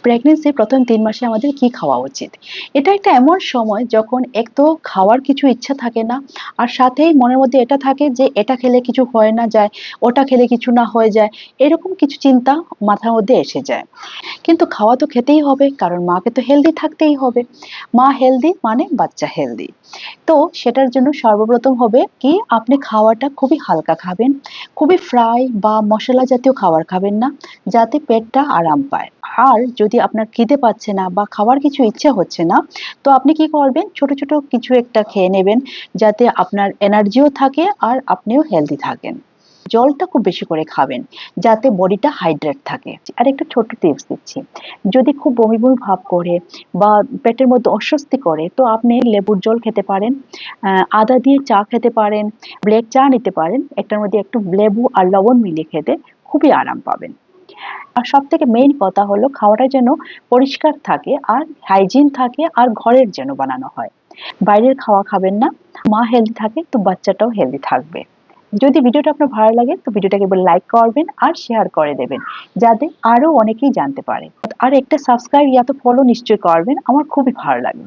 প্রেগন্যান্সির প্রথম ৩ মাসে আমাদের কি খাওয়া উচিত? এটা একটা এমন সময় যখন এক তো খাওয়ার কিছু ইচ্ছা থাকে না, আর সাথেই মনের মধ্যে এটা থাকে যে এটা খেলে কিছু হয়ে না যায়, ওটা খেলে কিছু না হয়ে যায়। এরকম কিছু চিন্তা মাথার মধ্যে এসে যায়। কিন্তু খাওয়া তো খেতেই হবে, কারণ মাকে তো হেলদি থাকতেই হবে। মা হেলদি মানে বাচ্চা হেলদি। তো সেটার জন্য সর্বপ্রথম হবে কি, আপনি খাওয়াটা খুবই হালকা খাবেন, খুবই ফ্রাই বা মশলা জাতীয় খাবার খাবেন না, যাতে পেটটা আরাম পায়। আর যদি আপনার খিদে পাচ্ছে না বা খাওয়ার কিছু ইচ্ছে হচ্ছে না, তো আপনি কি করবেন, ছোট ছোট কিছু একটা খেয়ে নেবেন, যাতে আপনার এনার্জিও থাকে আর আপনিও হেলদি থাকেন। জলটা খুব বেশি করে খাবেন, যাতে বডিটা হাইড্রেট থাকে। আর একটা ছোট্ট টিপস দিচ্ছি, যদি খুব বমি বমি ভাব করে বা পেটের মধ্যে অস্বস্তি করে, তো আপনি লেবুর জল খেতে পারেন, আদা দিয়ে চা খেতে পারেন, ব্ল্যাক চা নিতে পারেন, একটার মধ্যে একটু লেবু আর লবণ মিলিয়ে খেতে খুবই আরাম পাবেন। আর সবথেকে মেইন কথা হলো, খাওয়াটা যেন পরিষ্কার থাকে আর হাইজিন থাকে, আর ঘরের যেন বানানো হয়। বাইরের খাওয়া খাবেন না। মা হেলদি থাকে তো বাচ্চাটাও হেলদি থাকবে। যদি ভিডিওটা আপনার ভালো লাগে তো ভিডিওটাকে এবার লাইক করবেন আর শেয়ার করে দেবেন, যাতে আরো অনেকেই জানতে পারে। আর একটা সাবস্ক্রাইব ইয়া তো ফলো নিশ্চয়ই করবেন, আমার খুবই ভালো লাগবে।